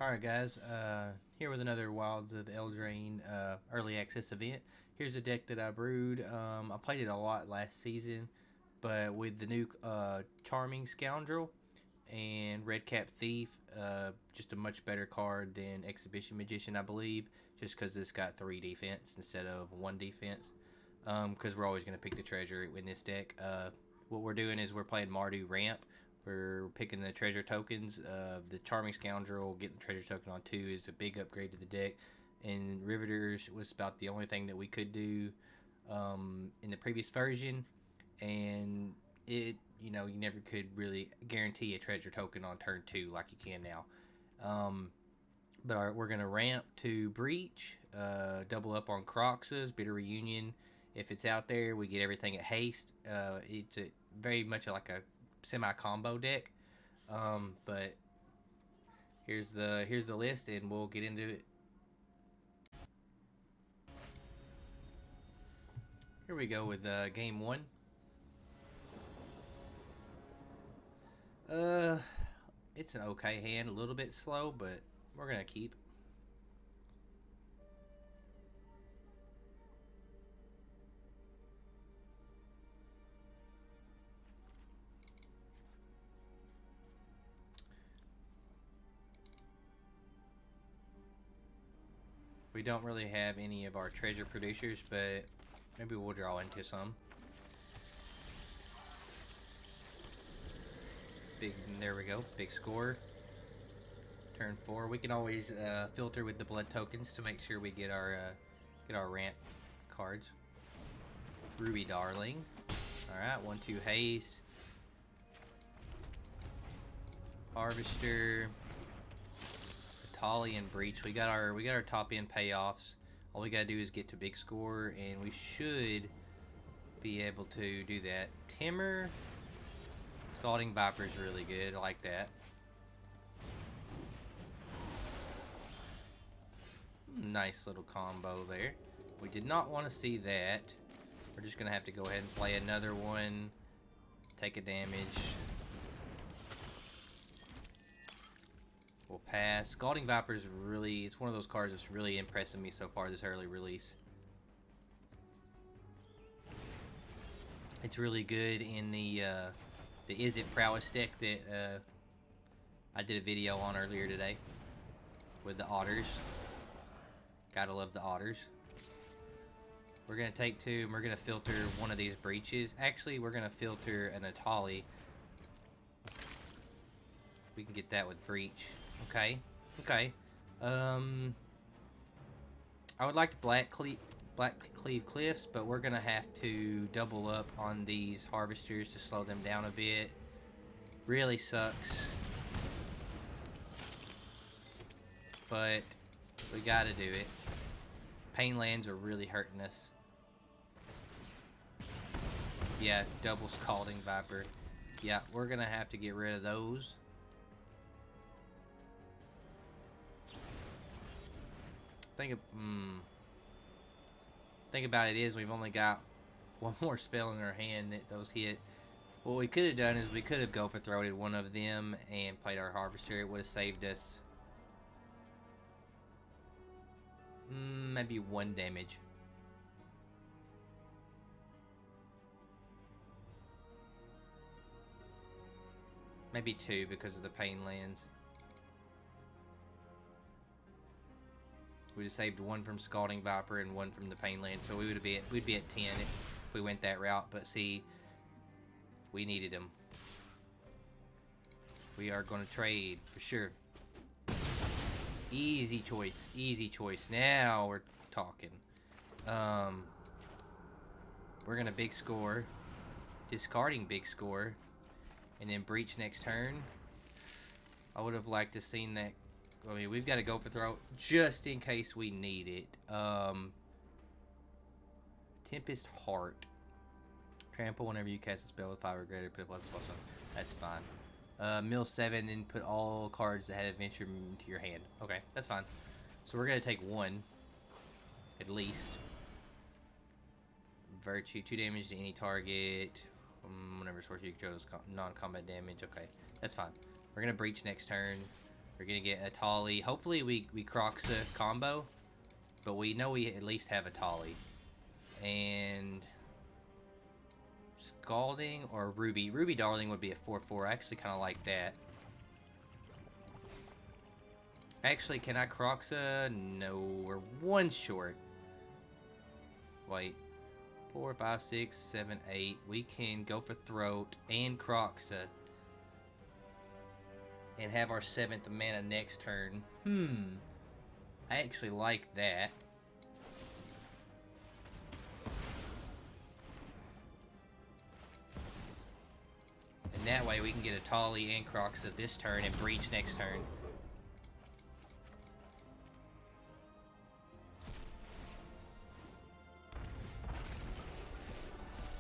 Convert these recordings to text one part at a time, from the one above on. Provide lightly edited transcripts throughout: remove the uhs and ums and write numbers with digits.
Alright guys, here with another Wilds of Eldraine early access event. Here's the deck that I brewed. I played it a lot last season, but with the new Charming Scoundrel and Red Cap Thief, just a much better card than Exhibition Magician, I believe, just because it's got 3 defense instead of 1 defense, because we're always going to pick the treasure in this deck. What we're doing is we're playing Mardu Ramp. We're picking the treasure tokens. The Charming Scoundrel, getting the treasure token on 2 is a big upgrade to the deck. And Riveters was about the only thing that we could do in the previous version. And it, you never could really guarantee a treasure token on turn 2 like you can now. We're going to ramp to Breach, double up on Kroxa's, Bitter Reunion. If it's out there, we get everything at haste. It's very much like a semi-combo deck, but here's the list, and we'll get into it. Here we go with game 1. It's an okay hand, a little bit slow, but we're gonna keep. We don't really have any of our treasure producers, but maybe we'll draw into some. There we go, big score. Turn 4. We can always filter with the blood tokens to make sure we get our ramp cards. Ruby Darling. Alright, 1-2 haste. Harvester. Tolly and Breach. We got our top end payoffs. All we gotta do is get to big score, and we should be able to do that. Timmer, Scalding Viper is really good. I like that. Nice little combo there. We did not want to see that. We're just gonna have to go ahead and play another one. Take a damage. We'll pass. Scalding Viper is really, it's one of those cards that's really impressing me so far this early release. It's really good in the Is It Prowess deck that I did a video on earlier today with the otters. Gotta love the otters. We're gonna take 2 and we're gonna filter one of these breaches. Actually, we're gonna filter an Atali. We can get that with Breach. Okay. Okay. I would like to Black Cleave Cliffs, but we're gonna have to double up on these Harvesters to slow them down a bit. Really sucks, but we gotta do it. Pain lands are really hurting us. Yeah, double Scalding Viper. Yeah, we're gonna have to get rid of those. Think about it is we've only got one more spell in our hand that those hit. What we could have done is we could have go for throated one of them and played our Harvester. It would have saved us maybe 1 damage. Maybe 2 because of the pain lands. We just saved 1 from Scalding Viper and 1 from the pain land, so we'd be at 10 if we went that route. But see, we needed them. We are going to trade for sure. Easy choice, easy choice. Now we're talking. We're gonna big score, discarding big score, and then Breach next turn. I would have liked to seen that. I mean, we've got to go for throw just in case we need it. Tempest Heart. Trample whenever you cast a spell with 5 or greater, put a +1/+1. That's fine. Mill 7, then put all cards that had adventure into your hand. Okay, that's fine. So we're going to take 1, at least. Virtue, 2 damage to any target. Whenever sorcery you control does non-combat damage. Okay, that's fine. We're going to Breach next turn. We're gonna get a Tolly. Hopefully we Kroxa combo, but we know we at least have a Tolly. And Scalding or Ruby. Ruby Darling would be a 4/4. I actually kind of like that. Actually, can I Kroxa? No, we're one short. Wait. 4, 5, 6, 7, 8. We can go for Throat and Kroxa. And have our 7th mana next turn. I actually like that. And that way we can get a Tolly and Kroxa this turn and Breach next turn.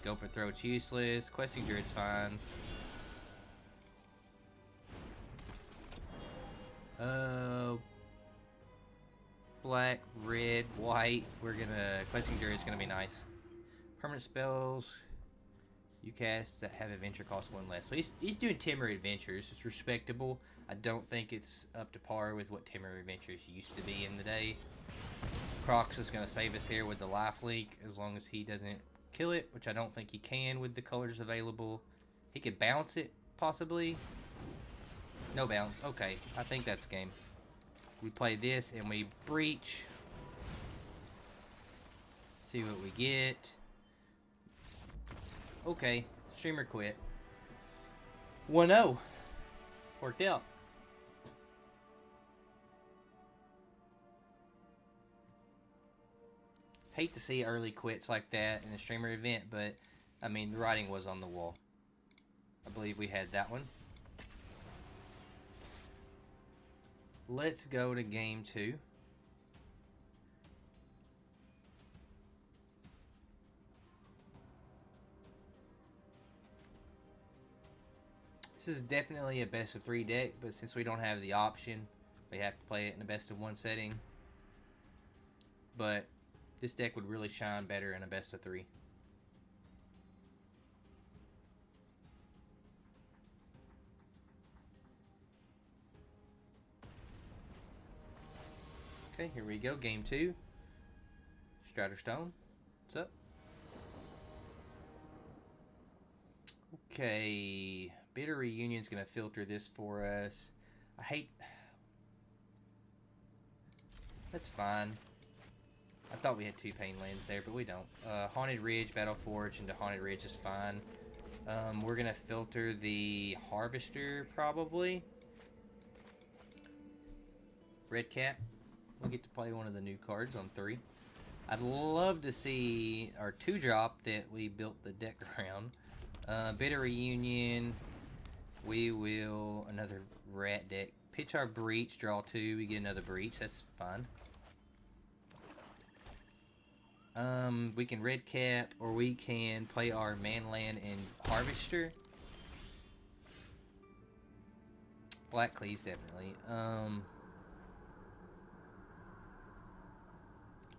Go for Throat's useless. Questing Druid's fine. Black, red, white. We're gonna... Questing Druid's gonna be nice. Permanent spells. You cast that have adventure cost 1 less. So he's doing Timber Adventures. It's respectable. I don't think it's up to par with what Timber Adventures used to be in the day. Kroxa's gonna save us here with the life leak as long as he doesn't kill it, which I don't think he can with the colors available. He could bounce it, possibly. No bounce. Okay, I think that's game. We play this and we breach. See what we get. Okay, streamer quit. 1-0. Worked out. Hate to see early quits like that in a streamer event, but I mean, the writing was on the wall. I believe we had that one. Let's go to game 2. This is definitely a best of 3 deck, but since we don't have the option, we have to play it in a best of 1 setting. But this deck would really shine better in a best of 3. Okay, here we go. Game 2. Stratterstone. What's up? Okay. Bitter Reunion's going to filter this for us. I hate... That's fine. I thought we had 2 Pain Lands there, but we don't. Haunted Ridge, Battle Forge into Haunted Ridge is fine. We're going to filter the Harvester, probably. Red Cap. We'll get to play one of the new cards on 3. I'd love to see our 2-drop that we built the deck around. Bitter Reunion. We will... Another rat deck. Pitch our Breach, draw 2. We get another Breach. That's fine. We can Red Cap, or we can play our Manland and Harvester. Black Cleaves, definitely.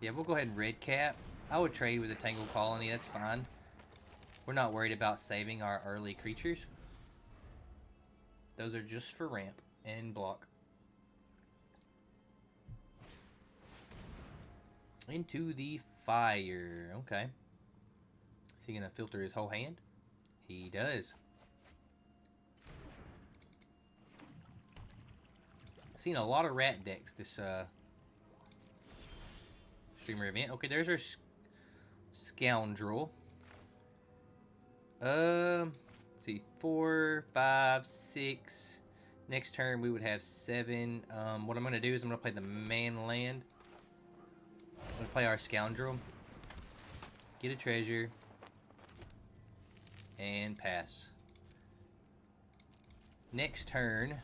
Yeah, we'll go ahead and Red Cap. I would trade with a Tangled Colony, that's fine. We're not worried about saving our early creatures. Those are just for ramp and block. Into the fire. Okay. Is he going to filter his whole hand? He does. Seen a lot of rat decks this streamer event. Okay, there's our Scoundrel. Let's see, 4, 5, 6. Next turn we would have 7. What I'm going to do is I'm going to play the Manland. I'm going to play our Scoundrel. Get a treasure. And pass. Next turn.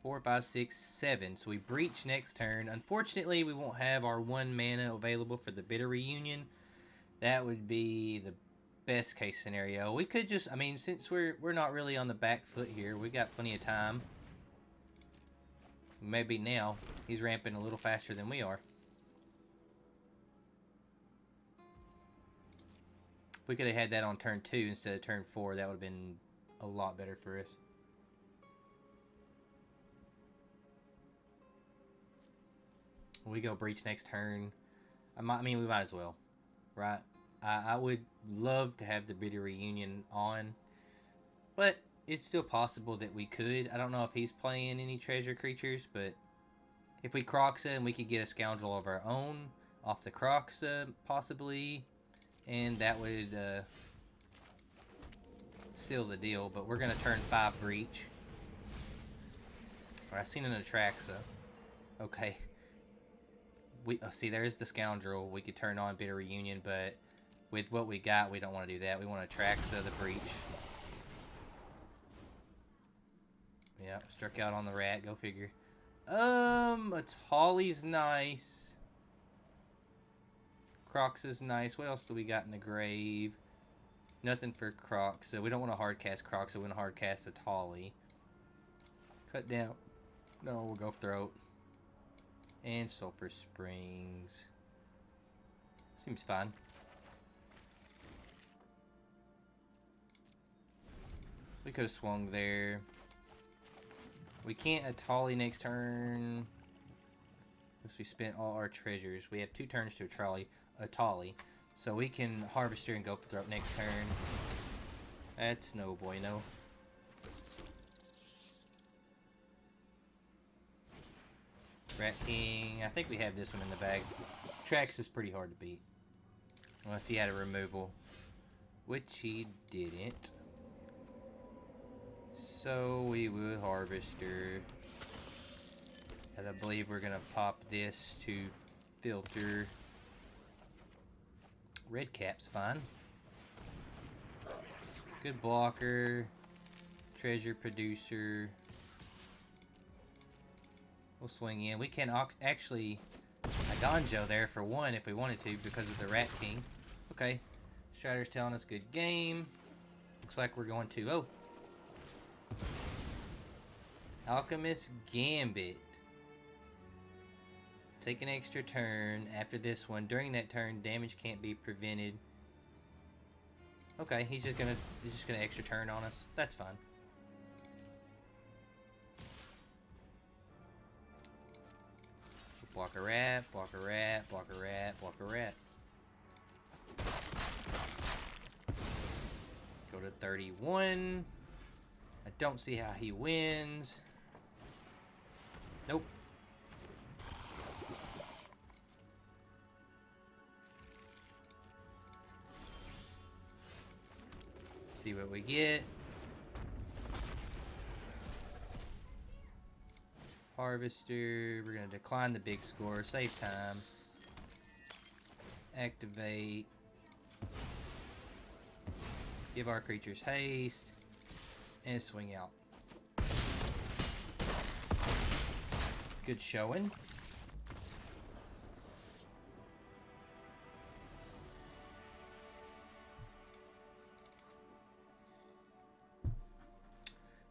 4, 5, 6, 7. So we breach next turn. Unfortunately, we won't have our 1 mana available for the Bitter Reunion. That would be the best case scenario. We could just, I mean, since we're not really on the back foot here, we got plenty of time. Maybe now. He's ramping a little faster than we are. If we could have had that on turn 2 instead of turn 4, that would have been a lot better for us. We go breach next turn. I mean, we might as well, right? I would love to have the Bitter Reunion on, but it's still possible that we could. I don't know if he's playing any treasure creatures, but if we Kroxa and we could get a Scoundrel of our own off the Kroxa, possibly, and that would seal the deal. But we're going to turn 5 Breach. Or I seen an Atraxa. Okay. See, there's the Scoundrel. We could turn on Bitter Reunion, but with what we got, we don't want to do that. We want Atraxa the Breach. Yep, struck out on the rat. Go figure. Atali's nice. Kroxa's nice. What else do we got in the grave? Nothing for Kroxa. We don't want to hard cast Kroxa. We want to hard cast Atali. Cut down. No, we'll go Throat. And Sulphur Springs. Seems fine. We could have swung there. We can't Atali next turn. Because we spent all our treasures. We have 2 turns to Atali. So we can Harvester and go for Throat next turn. That's no bueno. Rat King. I think we have this one in the bag. Trax is pretty hard to beat. Unless he had a removal. Which he didn't. So we will Harvester. And I believe we're going to pop this to filter. Red Cap's fine. Good blocker. Treasure producer. We'll swing in. We can actually Aganjo there for 1 if we wanted to because of the Rat King. Okay. Stratter's telling us good game. Looks like we're going to... Oh. Alchemist Gambit. Take an extra turn after this one. During that turn, damage can't be prevented. Okay, he's just gonna extra turn on us. That's fine. Block a rat, block a rat, block a rat, block a rat. Go to 31. I don't see how he wins. Nope. See what we get. Harvester. We're going to decline the big score. Save time. Activate. Give our creatures haste. And swing out. Good showing.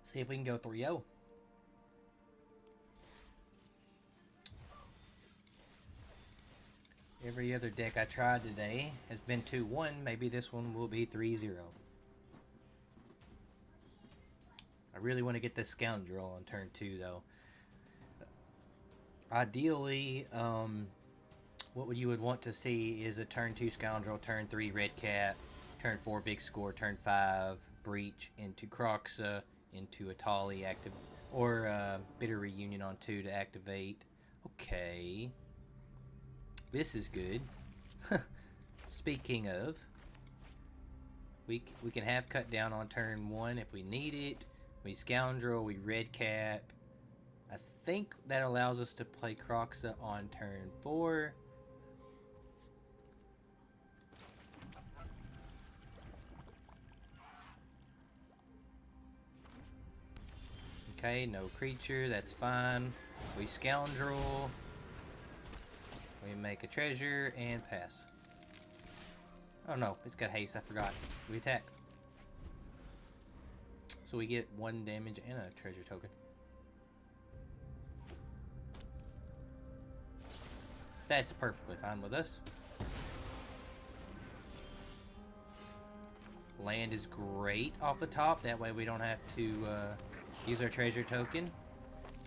See if we can go 3-0. Every other deck I tried today has been 2-1. Maybe this one will be 3-0. I really want to get this Scoundrel on turn 2, though. Ideally, what you would want to see is a turn 2 Scoundrel, turn 3 Red Cat, turn 4 Big Score, turn 5 Breach into Kroxa, into Atali active, or Bitter Reunion on 2 to activate. Okay. This is good. Speaking of, we can have cut down on turn 1 if we need it. We Scoundrel, we Red Cap. I think that allows us to play Kroxa on turn 4. Okay, no creature, that's fine. We Scoundrel. We make a treasure and pass. Oh no, it's got haste, I forgot. We attack. So we get 1 damage and a treasure token. That's perfectly fine with us. Land is great off the top. That way we don't have to use our treasure token.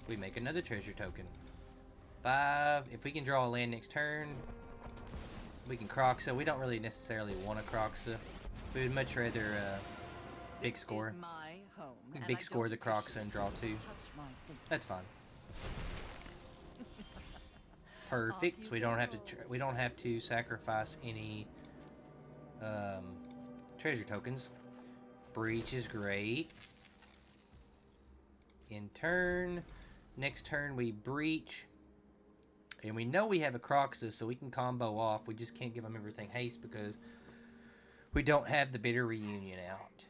We make another treasure token. 5. If we can draw a land next turn, we can Kroxa. We don't really necessarily want a Kroxa. We would much rather big score. Big score the Kroxa and draw 2. That's fine. Perfect. So we don't have to sacrifice any treasure tokens. Breach is great. In turn, next turn we breach. And we know we have a Kroxa, so we can combo off. We just can't give them everything haste because we don't have the Bitter Reunion out.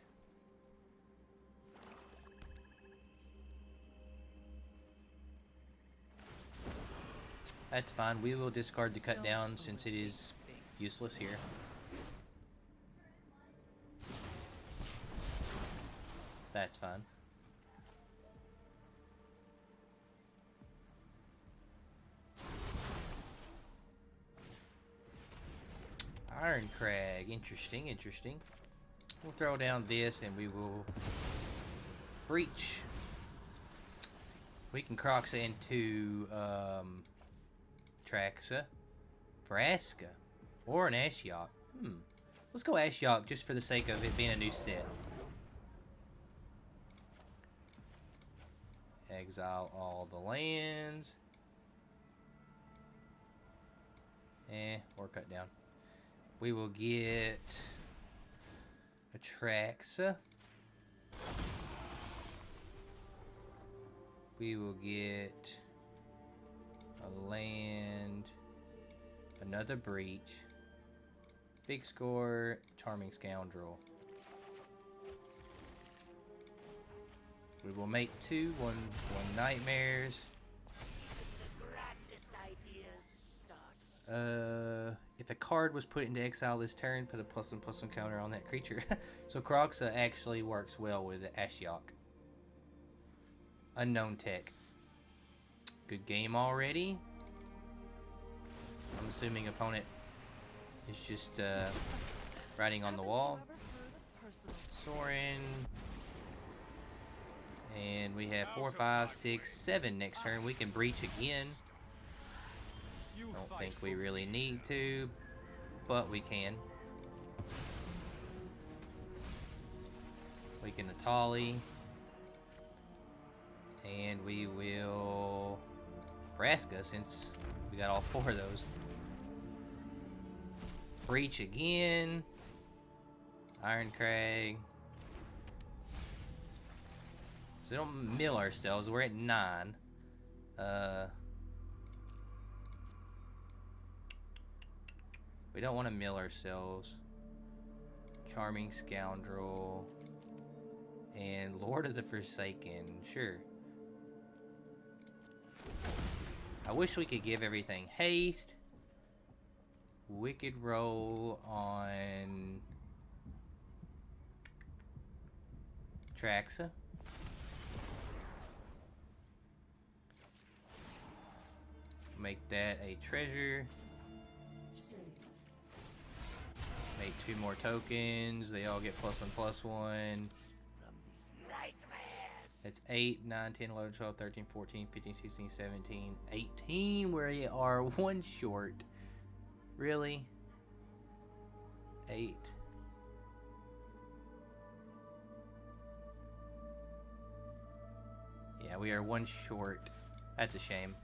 That's fine. We will discard the cut down since it is useless here. That's fine. Iron Crag. Interesting, interesting. We'll throw down this and we will breach. We can Kroxa into Traxa, Vraska, or an Ashiok. Let's go Ashiok just for the sake of it being a new set. Exile all the lands. Or cut down. We will get a Traxa. We will get a land, another breach, big score, charming scoundrel. We will make 2, one nightmares. If a card was put into exile this turn, put a +1/+1 counter on that creature. So Kroxa actually works well with Ashiok. Unknown tech. Good game already. I'm assuming opponent is just writing on the wall. Sorin. And we have 4, 5, 6, 7 next turn. We can breach again. Don't think we really need to, but we can. We can Atali. And we will Vraska since we got all 4 of those. Breach again. Iron Crag. So we don't mill ourselves. We're at 9. We don't want to mill ourselves. Charming Scoundrel. And Lord of the Forsaken. Sure. I wish we could give everything haste. Wicked roll on Traxa. Make that a treasure. Make 2 more tokens. They all get +1/+1. That's 8, 9, 10, 11, 12, 13, 14, 15, 16, 17, 18. We are 1 short. Really? 8. Yeah, we are 1 short. That's a shame.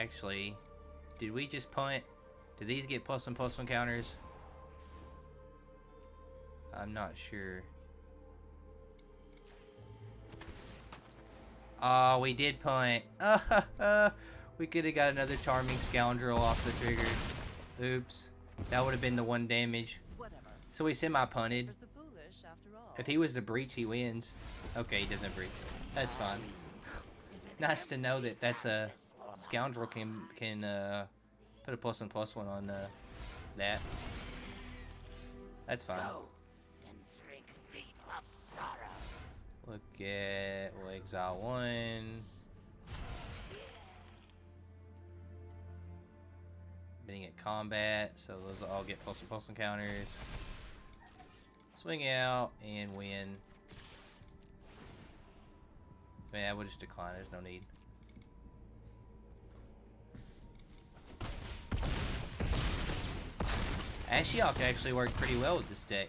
Actually, did we just punt? Do these get +1/+1 counters? I'm not sure. Oh, we did punt. We could have got another Charming Scoundrel off the trigger. Oops. That would have been the 1 damage. So we semi-punted. If he was to breach, he wins. Okay, he doesn't breach. That's fine. Nice to know that that's a Scoundrel can put a +1/+1 on that. That's fine. Look at, we'll exile 1. Being at combat, so those will all get +1/+1 counters. Swing out and win. Yeah, we'll just decline. There's no need. Ashiok actually worked pretty well with this deck.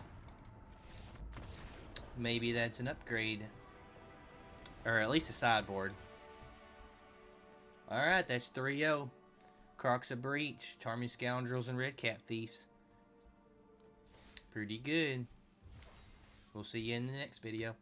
Maybe that's an upgrade. Or at least a sideboard. Alright, that's 3-0. Kroxa Breach, Charming Scoundrels, and Redcap Thieves. Pretty good. We'll see you in the next video.